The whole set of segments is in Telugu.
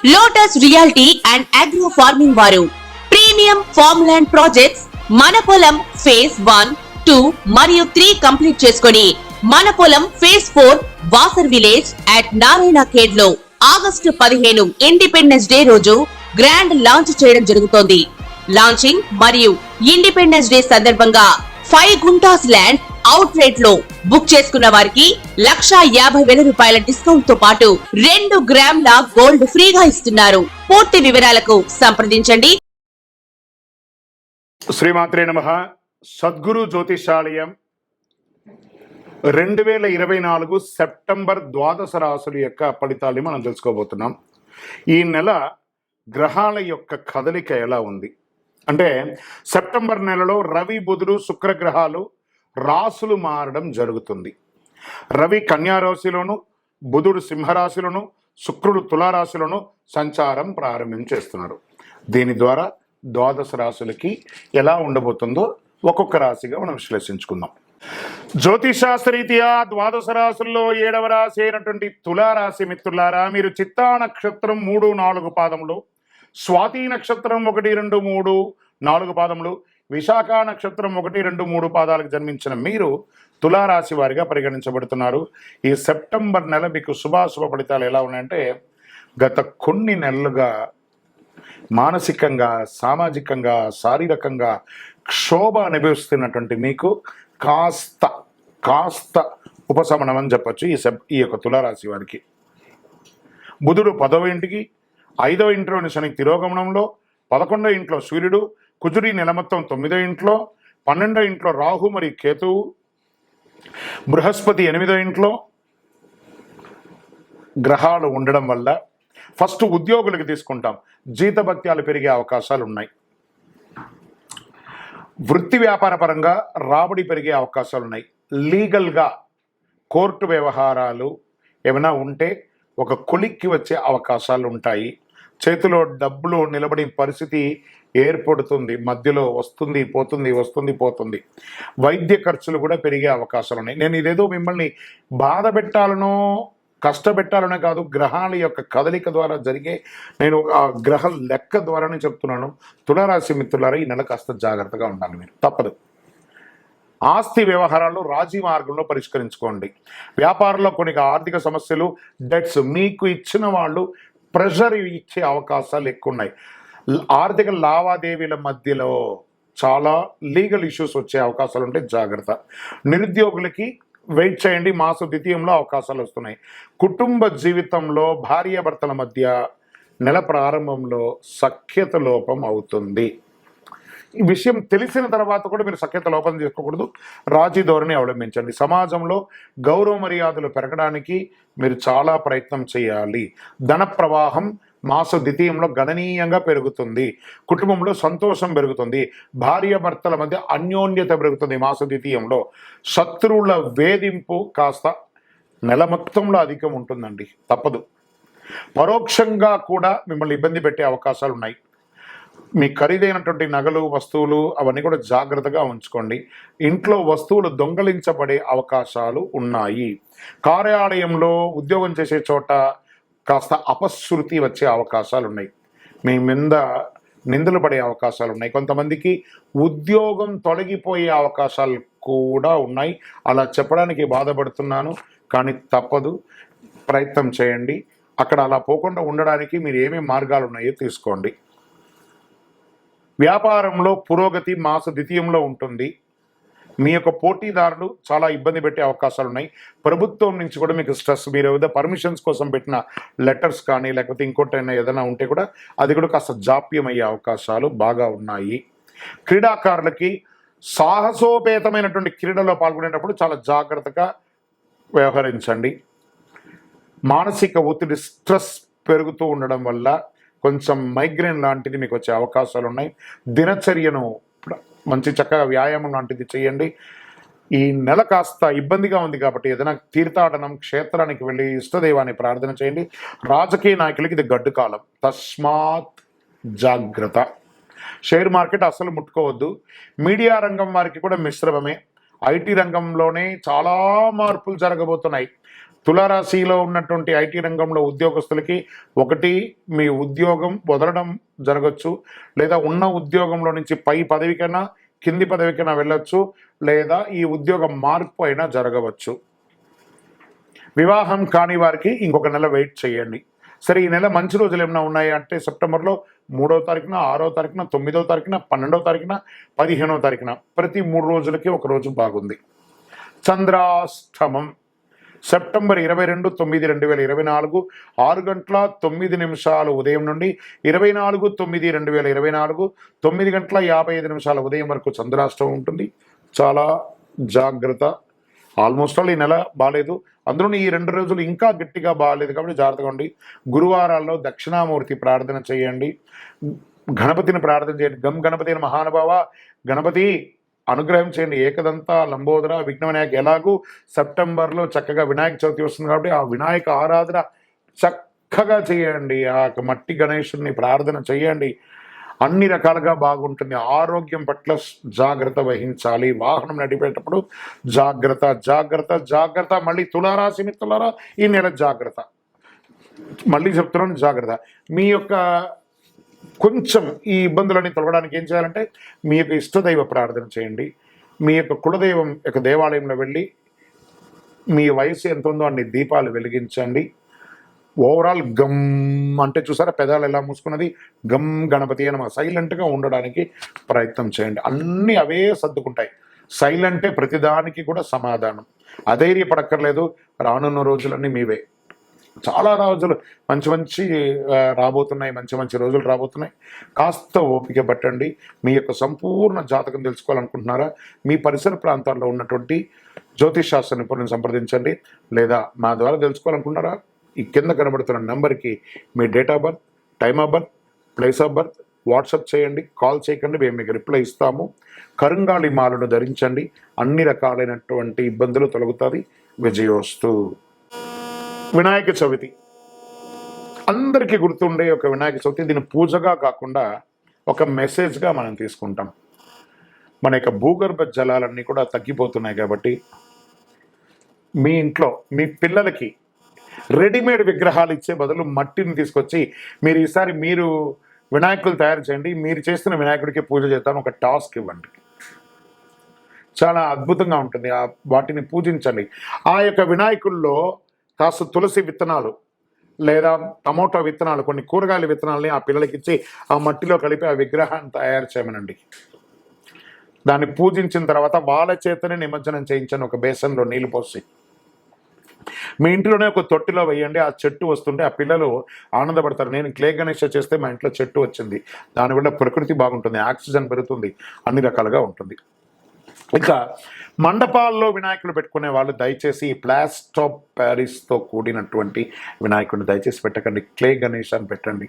Lotus reality and agro farming వారు ప్రీమియం ఫార్మ్ ల్యాండ్ ప్రాజెక్ట్స్ మన పొలం ఫేజ్ 1, 2 మరియు 3 కంప్లీట్ చేసుకొని మన పొలం phase 4 Wasar village at Narayana Khed లో ఆగస్టు 15 ఇండిపెండెన్స్ డే రోజు గ్రాండ్ లాంచ్ చేయడం జరుగుతోంది. లాంచింగ్ మరియు ఇండిపెండెన్స్ డే సందర్భంగా 5 గుంటాస్ ల్యాండ్ అవుట్ రేట్ లో బుక్ చేసుకున్న వారికి 1,50,000 రూపాయల డిస్కౌంట్ తో పాటు 2 గ్రాముల గోల్డ్ ఫ్రీగా ఇస్తున్నారు. పూర్తి వివరాలకు సంప్రదించండి. శ్రీమాత్రే నమః. సద్గురు జ్యోతిషాలయం 2024 సెప్టెంబర్ ద్వాదశ రాశుల యొక్క ఫలితాన్ని మనం తెలుసుకోబోతున్నాం. ఈ నెల గ్రహాల యొక్క కదలిక ఎలా ఉంది అంటే, సెప్టెంబర్ నెలలో రవి, బుధుడు, శుక్ర గ్రహాలు రాశులు మారడం జరుగుతుంది. రవి కన్యారాశిలోను, బుధుడు సింహరాశిలోను, శుక్రుడు తులారాశిలోను సంచారం ప్రారంభించేస్తున్నారు. దీని ద్వారా ద్వాదశ రాశులకి ఎలా ఉండబోతుందో ఒక్కొక్క రాశిగా మనం విశ్లేషించుకుందాం. జ్యోతిషాస్త్రరీత్యా ద్వాదశ రాశుల్లో 7వ రాశి అయినటువంటి తులారాశి మిత్రులారా, మీరు చిత్తా నక్షత్రం 3, 4 పాదములు, స్వాతి నక్షత్రం 1, 2, 3, 4 పాదములు, విశాఖ నక్షత్రం 1, 2, 3 పాదాలకు జన్మించిన మీరు తులారాశి వారిగా పరిగణించబడుతున్నారు. ఈ సెప్టెంబర్ నెల మీకు శుభాశుభ ఫలితాలు ఎలా ఉన్నాయంటే, గత కొన్ని నెలలుగా మానసికంగా, సామాజికంగా, శారీరకంగా క్షోభ అనుభవిస్తున్నటువంటి మీకు కాస్త ఉపశమనం అని చెప్పచ్చు ఈ యొక్క తులారాశి వారికి. బుధుడు 10వ ఇంటికి, 5వ ఇంట్లోని శని తిరోగమనంలో, 11వ ఇంట్లో సూర్యుడు, కుజుడి నెల మొత్తం 9వ ఇంట్లో, 12వ ఇంట్లో రాహు మరియు కేతువు, బృహస్పతి 8వ ఇంట్లో గ్రహాలు ఉండడం వల్ల ఫస్ట్ ఉద్యోగులకు తీసుకుంటాం, జీతభత్యాలు పెరిగే అవకాశాలు ఉన్నాయి. వృత్తి వ్యాపార పరంగా రాబడి పెరిగే అవకాశాలు ఉన్నాయి. లీగల్గా కోర్టు వ్యవహారాలు ఏమైనా ఉంటే ఒక కొలిక్కి వచ్చే అవకాశాలు ఉంటాయి. చేతిలో డబ్బులు నిలబడే పరిస్థితి ఏర్పడుతుంది. మధ్యలో వస్తుంది పోతుంది. వైద్య ఖర్చులు కూడా పెరిగే అవకాశాలు ఉన్నాయి. నేను ఇదేదో మిమ్మల్ని బాధ పెట్టాలనో కష్టపెట్టాలనే కాదు, గ్రహాల యొక్క కదలిక ద్వారా జరిగే, నేను ఆ గ్రహ లెక్క ద్వారానే చెప్తున్నాను. తులారాశి మిత్రులారా, ఈ నెల కాస్త జాగ్రత్తగా ఉండాలి. మీరు తప్పదు. ఆస్తి వ్యవహారాల్లో రాజీ మార్గంలో పరిష్కరించుకోండి. వ్యాపారంలో కొన్ని ఆర్థిక సమస్యలు, డెట్స్ మీకు ఇచ్చిన వాళ్ళు ప్రెషర్ ఇచ్చే అవకాశాలు ఎక్కువ ఉన్నాయి. ఆర్థిక లావాదేవీల మధ్యలో చాలా లీగల్ ఇష్యూస్ వచ్చే అవకాశాలు ఉంటే జాగ్రత్త. నిరుద్యోగులకి వెయిట్ చేయండి, మాస ద్వితీయంలో అవకాశాలు వస్తున్నాయి. కుటుంబ జీవితంలో భార్యాభర్తల మధ్య నెల ప్రారంభంలో సఖ్యత లోపం అవుతుంది. ఈ విషయం తెలిసిన తర్వాత కూడా మీరు సఖ్యత లోపం చేసుకోకూడదు, రాజీ ధోరణి అవలంబించండి. సమాజంలో గౌరవ మర్యాదలు పెరగడానికి మీరు చాలా ప్రయత్నం చేయాలి. ధన ప్రవాహం మాస ద్వితీయంలో గణనీయంగా పెరుగుతుంది. కుటుంబంలో సంతోషం పెరుగుతుంది. భార్యాభర్తల మధ్య అన్యోన్యత పెరుగుతుంది. మాస ద్వితీయంలో శత్రువుల వేధింపు కాస్త నెల మొత్తంలో అధికం ఉంటుందండి, తప్పదు. పరోక్షంగా కూడా మిమ్మల్ని ఇబ్బంది పెట్టే అవకాశాలు ఉన్నాయి. మీ ఖరీదైనటువంటి నగలు, వస్తువులు అవన్నీ కూడా జాగ్రత్తగా ఉంచుకోండి. ఇంట్లో వస్తువులు దొంగలించబడే అవకాశాలు ఉన్నాయి. కార్యాలయంలో, ఉద్యోగం చేసే చోట కాస్త అపశృతి వచ్చే అవకాశాలు ఉన్నాయి. మీ మీద నిందలు పడే అవకాశాలు ఉన్నాయి. కొంతమందికి ఉద్యోగం తొలగిపోయే అవకాశాలు కూడా ఉన్నాయి. అలా చెప్పడానికి బాధపడుతున్నాను, కానీ తప్పదు. ప్రయత్నం చేయండి. అక్కడ అలా పోకుండా ఉండడానికి మీరు ఏమేమి మార్గాలు ఉన్నాయో తీసుకోండి. వ్యాపారంలో పురోగతి మాస ద్వితీయంలో ఉంటుంది. మీ యొక్క పోటీదారులు చాలా ఇబ్బంది పెట్టే అవకాశాలు ఉన్నాయి. ప్రభుత్వం నుంచి కూడా మీకు స్ట్రెస్, మీరు ఏదో పర్మిషన్స్ కోసం పెట్టిన లెటర్స్ కానీ లేకపోతే ఇంకోటైనా ఏదైనా ఉంటే కూడా అది కూడా కాస్త జాప్యం అయ్యే అవకాశాలు బాగా ఉన్నాయి. క్రీడాకారులకి సాహసోపేతమైనటువంటి క్రీడలో పాల్గొనేటప్పుడు చాలా జాగ్రత్తగా వ్యవహరించండి. మానసిక ఒత్తిడి, స్ట్రెస్ పెరుగుతూ ఉండడం వల్ల కొంచెం మైగ్రేన్ లాంటిది మీకు వచ్చే అవకాశాలు ఉన్నాయి. దినచర్యను మంచి చక్కగా వ్యాయామం లాంటిది చేయండి. ఈ నెల కాస్త ఇబ్బందిగా ఉంది కాబట్టి ఏదైనా తీర్థాటనం, క్షేత్రానికి వెళ్ళి ఇష్టదైవాన్ని ప్రార్థన చేయండి. రాజకీయ నాయకులకి ఇది గడ్డు కాలం, తస్మాత్ జాగ్రత్త. షేర్ మార్కెట్ అసలు ముట్టుకోవద్దు. మీడియా రంగం వారికి కూడా మిశ్రమమే. ఐటీ రంగంలోనే చాలా మార్పులు జరగబోతున్నాయి. తులారాశిలో ఉన్నటువంటి ఐటీ రంగంలో ఉద్యోగస్తులకి ఒకటి, మీ ఉద్యోగం వదలడం జరగచ్చు, లేదా ఉన్న ఉద్యోగంలో నుంచి పై పదవికైనా కింది పదవికైనా వెళ్ళొచ్చు, లేదా ఈ ఉద్యోగం మార్పు అయినా జరగవచ్చు. వివాహం కాని వారికి ఇంకొక నెల వెయిట్ చేయండి. సరే, ఈ నెల మంచి రోజులు ఏమైనా ఉన్నాయి అంటే సెప్టెంబర్లో 3వ తారీఖున, 6వ తారీఖున, 9వ తారీఖున, 12వ తారీఖున, 15వ తారీఖున, ప్రతి 3 రోజులకి ఒక రోజు బాగుంది. చంద్రాష్టమం సెప్టెంబర్ 22/9/2024 6:09 ఉదయం నుండి 24/9/2024 9:55 ఉదయం వరకు చంద్రాష్టమం ఉంటుంది. చాలా జాగ్రత్త. ఆల్మోస్ట్ ఆల్ ఈ నెల బాగాలేదు, అందులో ఈ 2 రోజులు ఇంకా గట్టిగా బాగాలేదు కాబట్టి జాగ్రత్తగా ఉండి. గురువారాల్లో దక్షిణామూర్తి ప్రార్థన చేయండి, గణపతిని ప్రార్థన చేయండి. గం గణపతి మహానుభావ, గణపతి అనుగ్రహం చేయండి. ఏకదంత లంబోదర విఘ్న వినాయక. ఎలాగూ సెప్టెంబర్లో చక్కగా వినాయక చవితి వస్తుంది కాబట్టి ఆ వినాయక ఆరాధన చక్కగా చేయండి. ఆ మట్టి గణేశుని ప్రార్థన చేయండి. అన్ని రకాలుగా బాగుంటుంది. ఆరోగ్యం పట్ల జాగ్రత్త వహించాలి. వాహనం నడిపేటప్పుడు జాగ్రత్త జాగ్రత్త జాగ్రత్త. మళ్ళీ తులారాశి మిత్రులారా, ఈ నెల జాగ్రత్త. మళ్ళీ చెప్తున్నాను, జాగ్రత్త. మీ యొక్క కొంచెం ఈ ఇబ్బందులని తొలగడానికి ఏం చేయాలంటే మీ యొక్క ఇష్టదైవ ప్రార్థన చేయండి. మీ యొక్క కులదైవం యొక్క దేవాలయంలో వెళ్ళి మీ వయసు ఎంత ఉందో అన్ని దీపాలు వెలిగించండి. ఓవరాల్ గమ్ అంటే చూసారా, పెదాలు ఎలా మూసుకున్నది, గమ్ గణపతి అని సైలెంట్గా ఉండడానికి ప్రయత్నం చేయండి. అన్నీ అవే సర్దుకుంటాయి. సైలెంటే ప్రతిదానికి కూడా సమాధానం. అధైర్యపడక్కర్లేదు. రానున్న రోజులన్నీ మీవే. చాలా రోజులు మంచి రాబోతున్నాయి, మంచి రోజులు రాబోతున్నాయి. కాస్త ఓపిక పట్టండి. మీ యొక్క సంపూర్ణ జాతకం తెలుసుకోవాలనుకుంటున్నారా? మీ పరిసర ప్రాంతాల్లో ఉన్నటువంటి జ్యోతిష్ శాస్త్ర నిపుణులను సంప్రదించండి, లేదా మా ద్వారా తెలుసుకోవాలనుకుంటున్నారా? ఈ కింద కనబడుతున్న నెంబర్కి మీ date of birth, time of birth, place of birth WhatsApp చేయండి. కాల్ చేయకండి, మేము మీకు రిప్లై ఇస్తాము. కరుంగాళి మాలను ధరించండి. అన్ని రకాలైనటువంటి ఇబ్బందులు తొలగుతుంది. విజయోస్తు. వినాయక చవితి అందరికీ గుర్తుండే ఒక వినాయక చవితి. దీన్ని పూజగా కాకుండా ఒక మెసేజ్గా మనం తీసుకుంటాం. మన యొక్క భూగర్భ జలాలన్నీ కూడా తగ్గిపోతున్నాయి కాబట్టి మీ ఇంట్లో మీ పిల్లలకి రెడీమేడ్ విగ్రహాలు ఇచ్చే బదులు మట్టిని తీసుకొచ్చి మీరు ఈసారి మీరు వినాయకులు తయారు చేయండి. మీరు చేస్తున్న వినాయకుడికి పూజ చేస్తాను ఒక టాస్క్ ఇవ్వండి. చాలా అద్భుతంగా ఉంటుంది. వాటిని పూజించండి. ఆ యొక్క వినాయకుల్లో కాస్త తులసి విత్తనాలు లేదా టమోటా విత్తనాలు, కొన్ని కూరగాయల విత్తనాలని ఆ పిల్లలకి ఇచ్చి ఆ మట్టిలో కలిపి ఆ విగ్రహాన్ని తయారు చేయమనండి. దాన్ని పూజించిన తర్వాత వాళ్ళ చేతనే నిమజ్జనం చేయించండి. ఒక బేసన్లో నీళ్లు పోసి మీ ఇంట్లోనే ఒక తొట్టిలో వేయండి. ఆ చెట్టు వస్తుంటే ఆ పిల్లలు ఆనందపడతారు. నేను క్లే గణేష చేస్తే మా ఇంట్లో చెట్టు వచ్చింది. దానివల్ల ప్రకృతి బాగుంటుంది, ఆక్సిజన్ పెరుగుతుంది, అన్ని రకాలుగా ఉంటుంది. ఇంకా మండపాల్లో వినాయకులు పెట్టుకునే వాళ్ళు దయచేసి ప్లాస్టర్ ఆఫ్ ప్యారిస్తో కూడినటువంటి వినాయకుడిని దయచేసి పెట్టకండి. క్లే గణేష్ అని పెట్టండి.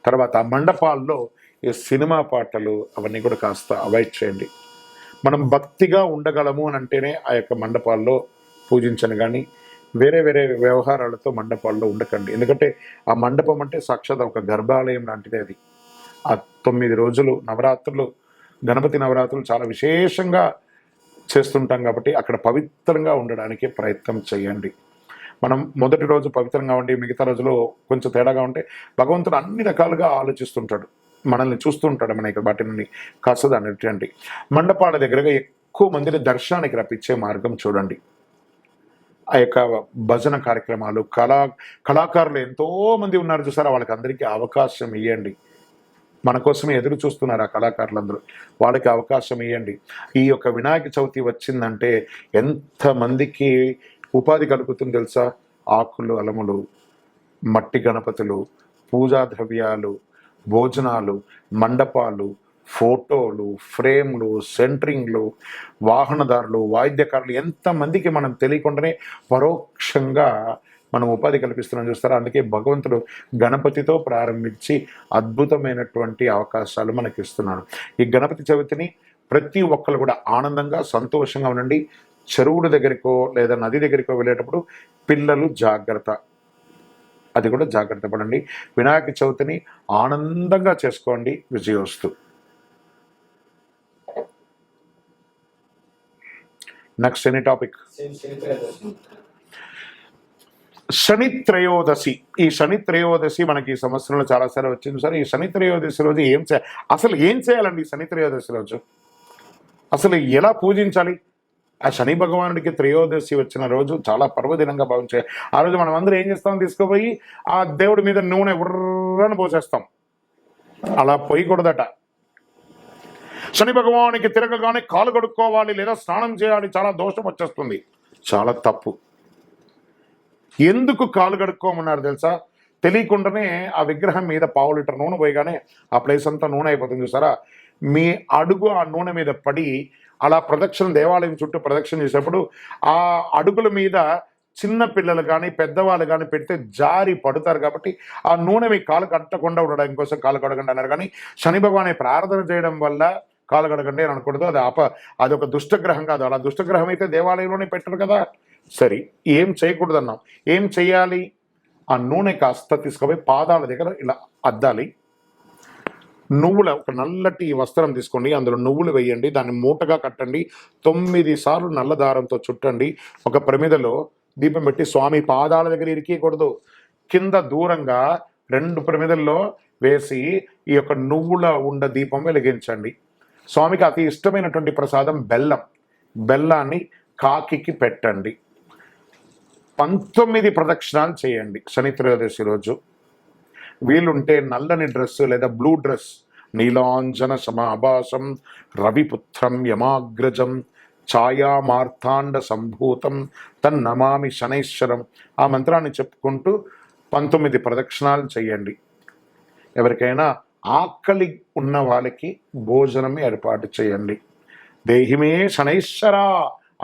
తర్వాత మండపాల్లో ఈ సినిమా పాటలు అవన్నీ కూడా కాస్త అవాయిడ్ చేయండి. మనం భక్తిగా ఉండగలము అని అంటేనే ఆ యొక్క మండపాల్లో పూజించను, కానీ వేరే వ్యవహారాలతో మండపాల్లో ఉండకండి. ఎందుకంటే ఆ మండపం అంటే సాక్షాత్ ఒక గర్భాలయం లాంటిది. అది ఆ 9 రోజులు నవరాత్రులు, గణపతి నవరాత్రులు చాలా విశేషంగా చేస్తుంటాం కాబట్టి అక్కడ పవిత్రంగా ఉండడానికి ప్రయత్నం చేయండి. మనం మొదటి రోజు పవిత్రంగా ఉండి మిగతా రోజులో కొంచెం తేడాగా ఉంటే భగవంతుడు అన్ని రకాలుగా ఆలోచిస్తుంటాడు, మనల్ని చూస్తుంటాడు. మనకి వాటి నుండి కాస్త దాన్ని రండి. మండపాల దగ్గరగా ఎక్కువ మందిని దర్శనానికి రప్పించే మార్గం చూడండి. ఆ యొక్క భజన కార్యక్రమాలు, కళాకారులు ఎంతోమంది ఉన్నారు చూసారా, వాళ్ళకి అందరికీ అవకాశం ఇవ్వండి. మన కోసమే ఎదురు చూస్తున్నారు ఆ కళాకారులందరూ, వాళ్ళకి అవకాశం ఇవ్వండి. ఈ యొక్క వినాయక చవితి వచ్చిందంటే ఎంతమందికి ఉపాధి కలుగుతుంది తెలుసా? ఆకులు, అలములు, మట్టి గణపతులు, పూజా ద్రవ్యాలు, భోజనాలు, మండపాలు, ఫోటోలు, ఫ్రేమ్లు, సెంటరింగ్లు, వాహనదారులు, వాయిద్యకారులు, ఎంతమందికి మనం తెలియకుండానే పరోక్షంగా మనం ఉపాధి కల్పిస్తున్నాం చూస్తారా. అందుకే భగవంతుడు గణపతితో ప్రారంభించి అద్భుతమైనటువంటి అవకాశాలు మనకి ఇస్తున్నాడు. ఈ గణపతి చవితిని ప్రతి ఒక్కరు కూడా ఆనందంగా సంతోషంగా ఉండండి. చెరువుల దగ్గరికో లేదా నది దగ్గరికో వెళ్ళేటప్పుడు పిల్లలు జాగ్రత్త, అది కూడా జాగ్రత్త పడండి. వినాయక చవితిని ఆనందంగా చేసుకోండి. విజయోస్తు. Next any topic? శని త్రయోదశి. ఈ శని త్రయోదశి మనకి ఈ సంవత్సరంలో చాలాసార్లు వచ్చింది సార్. ఈ శని త్రయోదశి రోజు అసలు ఏం చేయాలండి? ఈ శని త్రయోదశి రోజు అసలు ఎలా పూజించాలి? ఆ శని భగవానుడికి త్రయోదశి వచ్చిన రోజు చాలా పర్వదినంగా భావించాలి. ఆ రోజు మనం అందరూ ఏం చేస్తాం? తీసుకుపోయి ఆ దేవుడి మీద నూనె ఉర్రని పోసేస్తాం. అలా పోయకూడదట. శని భగవానికి తిరగగానే కాలు కడుక్కోవాలి లేదా స్నానం చేయాలి, చాలా దోషం వచ్చేస్తుంది. చాలా తప్పు. ఎందుకు కాలు కడుక్కోమన్నారు తెలుసా? తెలియకుండానే ఆ విగ్రహం మీద 1/2 లీటర్ నూనె పోయగానే ఆ ప్లేస్ అంతా నూనె అయిపోతుంది చూసారా. మీ అడుగు ఆ నూనె మీద పడి అలా ప్రదక్షిణ, దేవాలయం చుట్టూ ప్రదక్షిణ చేసేటప్పుడు ఆ అడుగుల మీద చిన్న పిల్లలు కానీ పెద్దవాళ్ళు కానీ పెడితే జారి పడతారు. కాబట్టి ఆ నూనె మీ కాలు కట్టకుండా ఉండడం కోసం కాలు కడగండి అన్నారు. కానీ శని భగవాన్ని ప్రార్థన చేయడం వల్ల కాలు కడగండి అని అనకూడదు. అది ఒక దుష్టగ్రహం కాదు. అలా దుష్టగ్రహం అయితే దేవాలయంలోనే పెట్టరు కదా. సరే, ఏం చేయకూడదు అన్నాం. ఏం చెయ్యాలి? ఆ నూనె కాస్త తీసుకుపోయి పాదాల దగ్గర ఇలా అద్దాలి. నువ్వుల ఒక నల్లటి వస్త్రం తీసుకోండి, అందులో నువ్వులు వేయండి, దాన్ని మూటగా కట్టండి, 9 సార్లు నల్ల దారంతో చుట్టండి. ఒక ప్రమిదలో దీపం పెట్టి స్వామి పాదాల దగ్గర ఇరికేయకూడదు, కింద దూరంగా 2 ప్రమిదల్లో వేసి ఈ యొక్క నువ్వుల ఉండ దీపం వెలిగించండి. స్వామికి అతి ఇష్టమైనటువంటి ప్రసాదం బెల్లాన్ని కాకికి పెట్టండి. 19 ప్రదక్షిణాలు చేయండి శని త్రయోదశి రోజు. వీలుంటే నల్లని డ్రెస్సు లేదా బ్లూ డ్రెస్, నీలాంజన సమాభాసం రవిపుత్రం యమాగ్రజం ఛాయామార్తాండ సంభూతం తన్నమామి శనైశ్వరం, ఆ మంత్రాన్ని చెప్పుకుంటూ 19 ప్రదక్షిణాలు చేయండి. ఎవరికైనా ఆకలి ఉన్న వాళ్ళకి భోజనం ఏర్పాటు చేయండి. దేహిమే శనైశ్వర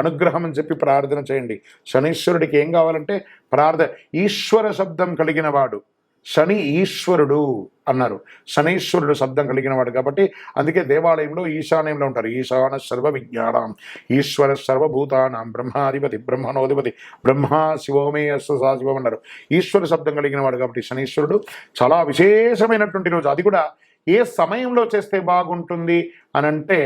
అనుగ్రహం అని చెప్పి ప్రార్థన చేయండి. శనీశ్వరుడికి ఏం కావాలంటే ప్రార్థన. ఈశ్వర శబ్దం కలిగిన వాడు శని, ఈశ్వరుడు అన్నారు. శనీశ్వరుడు శబ్దం కలిగిన వాడు కాబట్టి అందుకే దేవాలయంలో ఈశాన్యంలో ఉంటారు. ఈశాన సర్వ విజ్ఞానం ఈశ్వర సర్వభూతానాం బ్రహ్మాధిపతి బ్రహ్మణోధిపతి బ్రహ్మ శివోమే అస్సు శివం అన్నారు. ఈశ్వర శబ్దం కలిగిన వాడు కాబట్టి శనీశ్వరుడు చాలా విశేషమైనటువంటి రోజు. అది కూడా ఏ సమయంలో చేస్తే బాగుంటుంది అని అంటే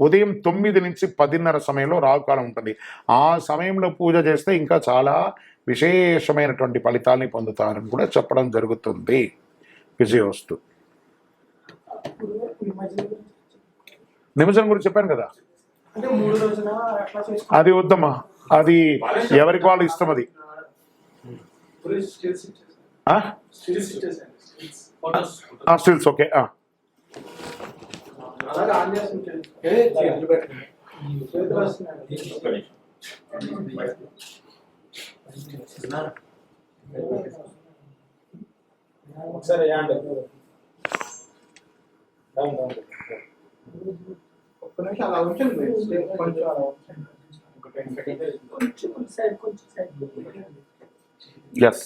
ఉదయం 9 నుంచి 10:30 సమయంలో రాహుకాలం ఉంటుంది. ఆ సమయంలో పూజ చేస్తే ఇంకా చాలా విశేషమైనటువంటి ఫలితాలని పొందుతారని కూడా చెప్పడం జరుగుతుంది. విజయోస్తు. నిమజ్జనం గురించి చెప్పాను కదా, అది వద్దమ్మా, అది ఎవరికి వాళ్ళు ఇష్టం. అది స్టిల్స్ ఓకే. ఒక్క నిమిషం అలా ఉంచండి. కొంచెం అలా yes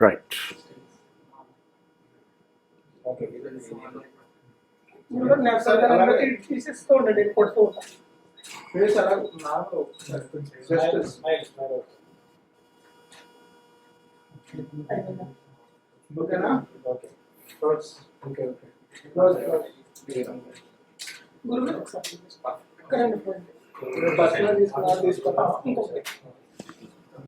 right తీసేస్తుండండి. కొడుతూ ఉంటాం. ఓకేనా? ఓకే ఓకే గురువు తీసుకున్నా తీసుకుంటాం.